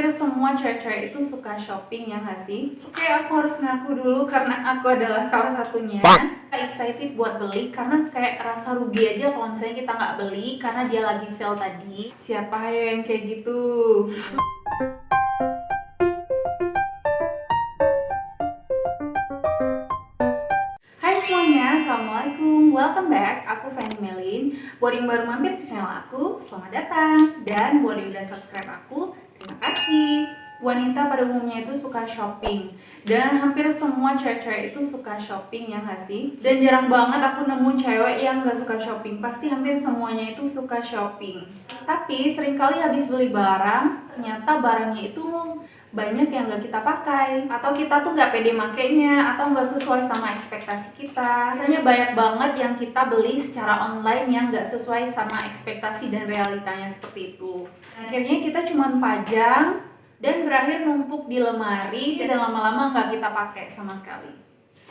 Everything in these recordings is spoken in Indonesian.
hampir semua cewek-cewek itu suka shopping, ya nggak sih? Oke, aku harus ngaku dulu karena aku adalah salah satunya. Excited buat beli karena kayak rasa rugi aja kalau misalnya kita nggak beli karena dia lagi sale tadi. Siapa ya yang kayak gitu? Hai semuanya, Assalamualaikum, welcome back. Aku Fanny Melin. Buat yang baru mampir ke channel aku, selamat datang. Dan buat yang udah subscribe aku, terima kasih. Wanita pada umumnya itu suka shopping, dan hampir semua cewek-cewek itu suka shopping, ya nggak sih? Dan jarang banget aku nemu cewek yang nggak suka shopping. Pasti hampir semuanya itu suka shopping. Tapi seringkali habis beli barang, ternyata barangnya itu banyak yang nggak kita pakai, atau kita tuh nggak pede makainya, atau nggak sesuai sama ekspektasi kita. Misalnya banyak banget yang kita beli secara online yang nggak sesuai sama ekspektasi dan realitanya seperti itu. Akhirnya kita cuma pajang dan berakhir numpuk di lemari dan lama-lama nggak kita pakai sama sekali.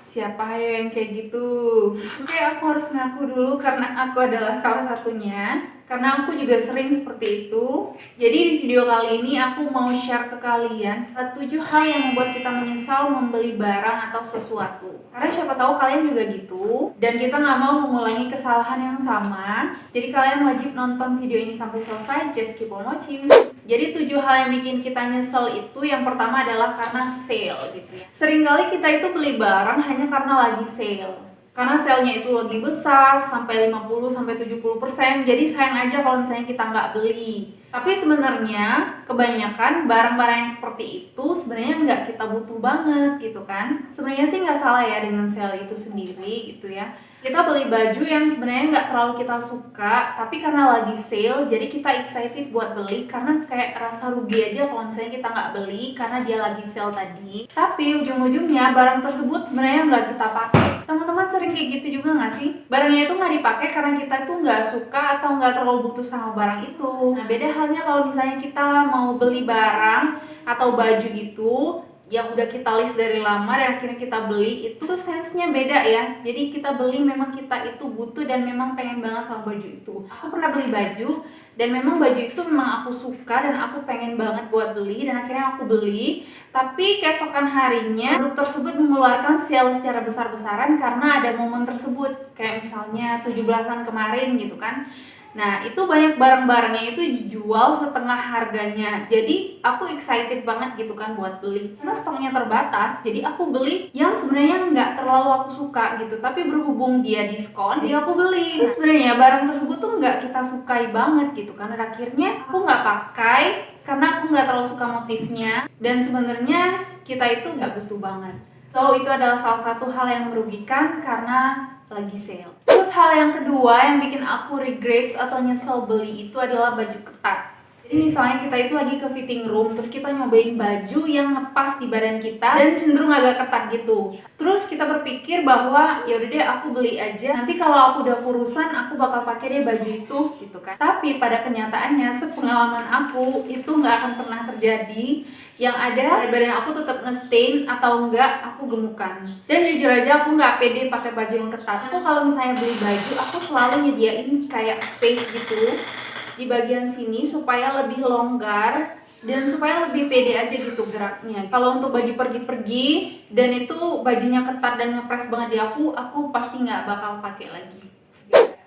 Siapa ya yang kayak gitu? Oke, aku harus ngaku dulu karena aku adalah salah satunya. Karena aku juga sering seperti itu. Jadi di video kali ini aku mau share ke kalian 7 hal yang membuat kita menyesal membeli barang atau sesuatu. Karena siapa tahu kalian juga gitu, dan kita nggak mau mengulangi kesalahan yang sama. Jadi kalian wajib nonton video ini sampai selesai, just keep on watching. Jadi 7 hal yang bikin kita nyesel itu, yang pertama adalah karena sale gitu ya. Seringkali kita itu beli barang hanya karena lagi sale. Karena sale-nya itu lagi besar, sampai 50-70%, jadi sayang aja kalau misalnya kita nggak beli. Tapi sebenarnya kebanyakan barang-barang yang seperti itu sebenarnya nggak kita butuh banget gitu kan. Sebenarnya sih nggak salah ya dengan sale itu sendiri gitu ya. Kita beli baju yang sebenarnya nggak terlalu kita suka, tapi karena lagi sale, jadi kita excited buat beli karena kayak rasa rugi aja kalau misalnya kita nggak beli karena dia lagi sale tadi. Tapi ujung-ujungnya barang tersebut sebenarnya nggak kita pakai. Teman-teman sering kayak gitu juga nggak sih? Barangnya itu nggak dipakai karena kita tuh nggak suka atau nggak terlalu butuh sama barang itu. Nah, beda halnya kalau misalnya kita mau beli barang atau baju itu yang udah kita list dari lama dan akhirnya kita beli, itu tuh sense-nya beda ya. Jadi kita beli memang kita itu butuh dan memang pengen banget sama baju itu. Aku pernah beli baju dan memang baju itu memang aku suka dan aku pengen banget buat beli, dan akhirnya aku beli. Tapi keesokan harinya produk tersebut mengeluarkan sale secara besar-besaran karena ada momen tersebut, kayak misalnya 17-an kemarin gitu kan. Nah, itu banyak barang-barangnya itu dijual setengah harganya. Jadi aku excited banget gitu kan buat beli. Karena stoknya terbatas, jadi aku beli yang sebenarnya nggak terlalu aku suka gitu. Tapi berhubung dia diskon, jadi aku beli. Nah, sebenarnya barang tersebut tuh nggak kita sukai banget gitu kan. Dan akhirnya aku nggak pakai karena aku nggak terlalu suka motifnya. Dan sebenarnya kita itu nggak butuh banget. So, itu adalah salah satu hal yang merugikan karena lagi sale. Terus hal yang kedua yang bikin aku regrets atau nyesel beli itu adalah baju ketat. Jadi misalnya kita itu lagi ke fitting room, terus kita nyobain baju yang ngepas di badan kita dan cenderung agak ketat gitu. Terus kita berpikir bahwa ya udah deh aku beli aja, nanti kalau aku udah kurusan aku bakal pakai deh baju itu gitu kan. Tapi pada kenyataannya sepengalaman aku itu nggak akan pernah terjadi. Yang ada badan aku tetap nge-stain atau enggak aku gemukan. Dan jujur aja aku nggak pede pakai baju yang ketat. Aku kalau misalnya beli baju, aku selalu nyediain kayak space gitu di bagian sini supaya lebih longgar dan supaya lebih pede aja gitu geraknya. Kalau untuk baju pergi-pergi dan itu bajunya ketat dan ngepres banget di aku pasti nggak bakal pakai lagi.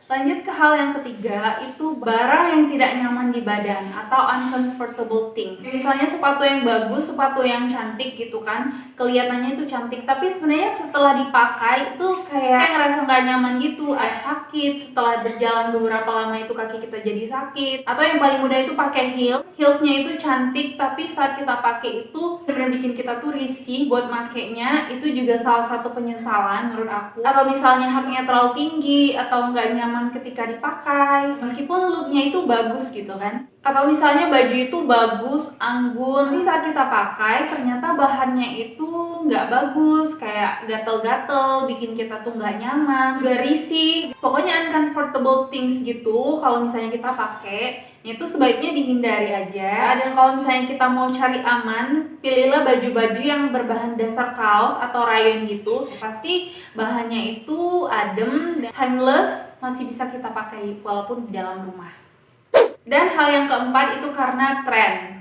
Lanjut ke hal yang ketiga, itu barang yang tidak nyaman di badan atau uncomfortable things. Misalnya sepatu yang bagus, sepatu yang cantik gitu kan, kelihatannya itu cantik, tapi sebenarnya setelah dipakai itu kayak ngerasa nggak nyaman gitu, ada sakit. Setelah berjalan beberapa lama itu kaki kita jadi sakit. Atau yang paling mudah itu pakai heelsnya itu cantik, tapi saat kita pakai itu benar bikin kita tuh risih buat makainya. Itu juga salah satu penyesalan menurut aku. Atau misalnya haknya terlalu tinggi atau nggak nyaman ketika dipakai, meskipun looknya itu bagus gitu kan. Atau misalnya baju itu bagus, anggun, tapi saat kita pakai ternyata bahannya itu nggak bagus, kayak gatel-gatel, bikin kita tuh nggak nyaman, juga risih. Pokoknya uncomfortable things gitu. Kalau misalnya kita pakai, itu sebaiknya dihindari aja. Dan kalau misalnya kita mau cari aman, pilihlah baju-baju yang berbahan dasar kaos atau rayon gitu. Pasti bahannya itu adem dan timeless, masih bisa kita pakai walaupun di dalam rumah. Dan hal yang keempat itu karena tren.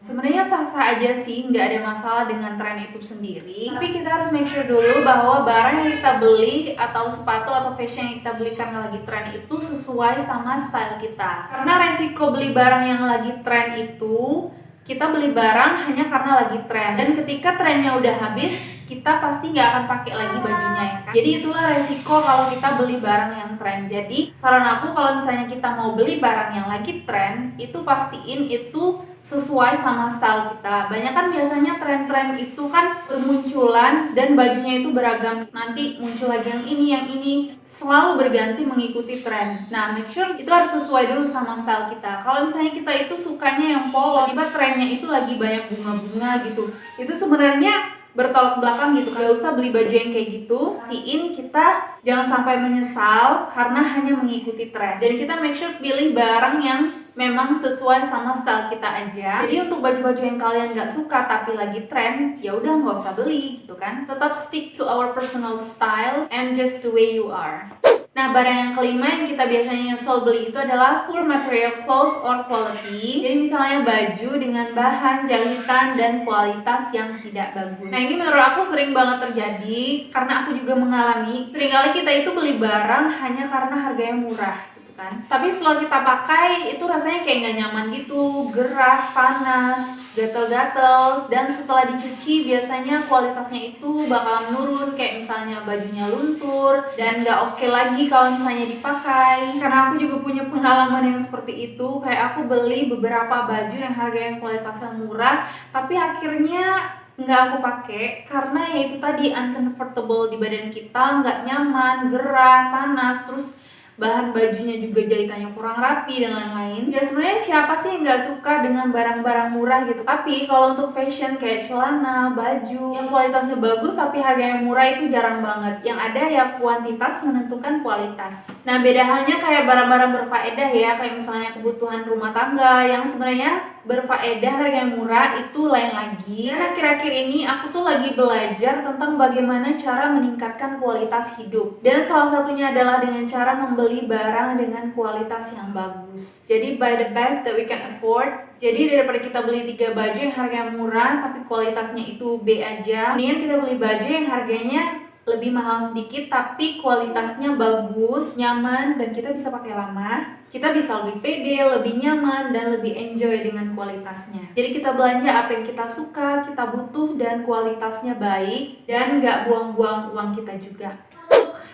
Sebenarnya sah-sah aja sih, nggak ada masalah dengan tren itu sendiri. Tapi kita harus make sure dulu bahwa barang yang kita beli atau sepatu atau fashion yang kita beli karena lagi tren itu sesuai sama style kita. Karena resiko beli barang yang lagi tren itu, kita beli barang hanya karena lagi tren. Dan ketika trennya udah habis, kita pasti nggak akan pakai lagi bajunya ya kan. Jadi itulah resiko kalau kita beli barang yang tren. Jadi saran aku kalau misalnya kita mau beli barang yang lagi tren, itu pastiin itu sesuai sama style kita. Banyak kan biasanya tren-tren itu kan bermunculan dan bajunya itu beragam. Nanti muncul lagi yang ini selalu berganti mengikuti tren. Nah, make sure itu harus sesuai dulu sama style kita. Kalau misalnya kita itu sukanya yang polos, tiba trennya itu lagi banyak bunga-bunga gitu. Itu sebenarnya bertolak belakang gitu kan. Gak usah beli baju yang kayak gitu. Pastiin kita jangan sampai menyesal karena hanya mengikuti tren. Jadi kita make sure pilih barang yang memang sesuai sama style kita aja. Jadi untuk baju-baju yang kalian gak suka tapi lagi tren, ya udah nggak usah beli gitu kan. Tetap stick to our personal style and just the way you are. Nah, barang yang kelima yang kita biasanya nyesel beli itu adalah poor material clothes or quality. Jadi misalnya baju dengan bahan, jahitan, dan kualitas yang tidak bagus. Nah, ini menurut aku sering banget terjadi karena aku juga mengalami. Seringkali kita itu beli barang hanya karena harganya murah kan. Tapi setelah kita pakai itu rasanya kayak nggak nyaman gitu, gerah, panas, gatel-gatel, dan setelah dicuci biasanya kualitasnya itu bakal menurun, kayak misalnya bajunya luntur dan nggak oke lagi kalau misalnya dipakai. Karena aku juga punya pengalaman yang seperti itu, kayak aku beli beberapa baju yang harganya kualitasnya murah, tapi akhirnya nggak aku pakai karena ya itu tadi uncomfortable di badan kita, nggak nyaman, gerah, panas, terus bahan bajunya juga jahitannya kurang rapi dan lain-lain. Ya sebenarnya siapa sih yang nggak suka dengan barang-barang murah gitu. Tapi kalau untuk fashion kayak celana, baju yang kualitasnya bagus tapi harganya murah itu jarang banget. Yang ada ya kuantitas menentukan kualitas. Nah, beda halnya kayak barang-barang berfaedah ya, kayak misalnya kebutuhan rumah tangga yang sebenarnya berfaedah harganya murah itu lain lagi. Dan akhir-akhir ini aku tuh lagi belajar tentang bagaimana cara meningkatkan kualitas hidup. Dan salah satunya adalah dengan cara membeli barang dengan kualitas yang bagus. Jadi buy the best that we can afford. Jadi daripada kita beli 3 baju yang harganya murah tapi kualitasnya itu B aja, mendingan kita beli baju yang harganya lebih mahal sedikit tapi kualitasnya bagus, nyaman, dan kita bisa pakai lama. Kita bisa lebih pede, lebih nyaman, dan lebih enjoy dengan kualitasnya. Jadi kita belanja apa yang kita suka, kita butuh, dan kualitasnya baik, dan nggak buang-buang uang kita juga.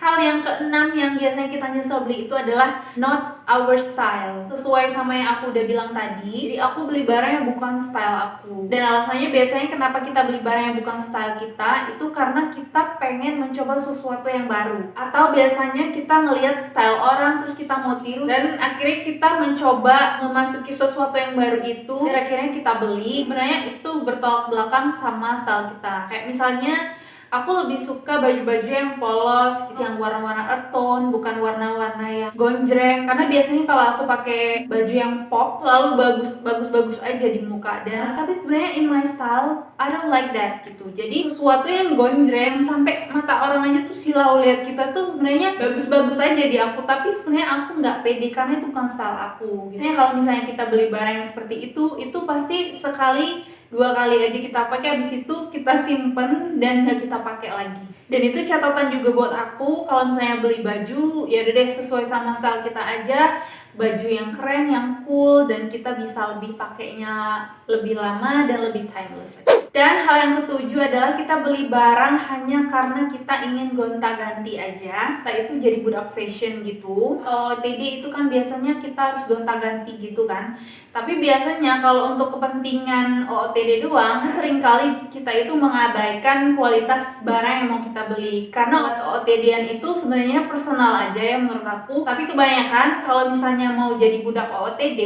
Hal yang keenam yang biasanya kita nyesel beli itu adalah not our style. Sesuai sama yang aku udah bilang tadi, jadi aku beli barang yang bukan style aku. Dan alasannya biasanya kenapa kita beli barang yang bukan style kita, itu karena kita pengen mencoba sesuatu yang baru. Atau biasanya kita ngelihat style orang, terus kita mau tiru, dan akhirnya kita mencoba memasuki sesuatu yang baru itu, dan akhirnya kita beli. Sebenarnya itu bertolak belakang sama style kita. Kayak misalnya, aku lebih suka baju-baju yang polos, yang warna-warna earth tone, bukan warna-warna yang gonjreng. Karena biasanya kalau aku pakai baju yang pop, selalu bagus aja di muka. Dan tapi sebenarnya in my style, I don't like that gitu. Jadi sesuatu yang gonjreng sampai mata orang aja tuh silau lihat kita tuh sebenarnya bagus-bagus aja di aku. Tapi sebenarnya aku nggak pede karena itu bukan style aku. Gitu. Kalau misalnya kita beli barang yang seperti itu pasti sekali 2 kali aja kita pakai, habis itu kita simpen dan gak kita pakai lagi. Dan itu catatan juga buat aku, kalau misalnya beli baju ya udah deh sesuai sama style kita aja, baju yang keren, yang cool, dan kita bisa lebih pakainya lebih lama dan lebih timeless. Dan hal yang ketujuh adalah kita beli barang hanya karena kita ingin gonta-ganti aja. Kita itu jadi budak fashion gitu. OOTD itu kan biasanya kita harus gonta-ganti gitu kan. Tapi biasanya kalau untuk kepentingan OOTD doang, seringkali kita itu mengabaikan kualitas barang yang mau kita beli. Karena OOTD-an itu sebenarnya personal aja ya menurut aku. Tapi kebanyakan kalau misalnya mau jadi budak OOTD,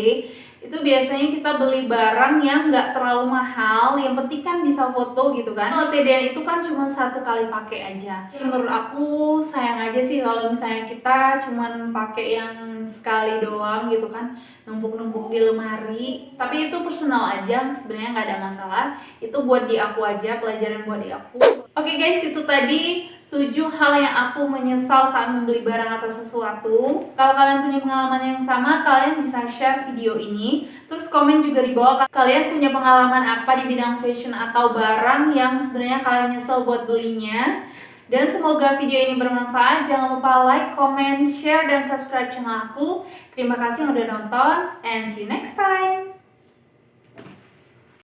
itu biasanya kita beli barang yang nggak terlalu mahal, yang penting kan bisa foto gitu kan. OOTD itu kan cuma 1 kali pakai aja. Menurut aku sayang aja sih kalau misalnya kita cuma pakai yang sekali doang gitu kan. numpuk-numpuk di lemari. Tapi itu personal aja, sebenarnya nggak ada masalah. Itu buat di aku aja, pelajaran buat di aku. Oke guys, itu tadi 7 hal yang aku menyesal saat membeli barang atau sesuatu. Kalau kalian punya pengalaman yang sama, kalian bisa share video ini. Terus komen juga di bawah, kalian punya pengalaman apa di bidang fashion atau barang yang sebenarnya kalian nyesel buat belinya. Dan semoga video ini bermanfaat. Jangan lupa like, comment, share, dan subscribe channel aku. Terima kasih yang udah nonton, and see you next time.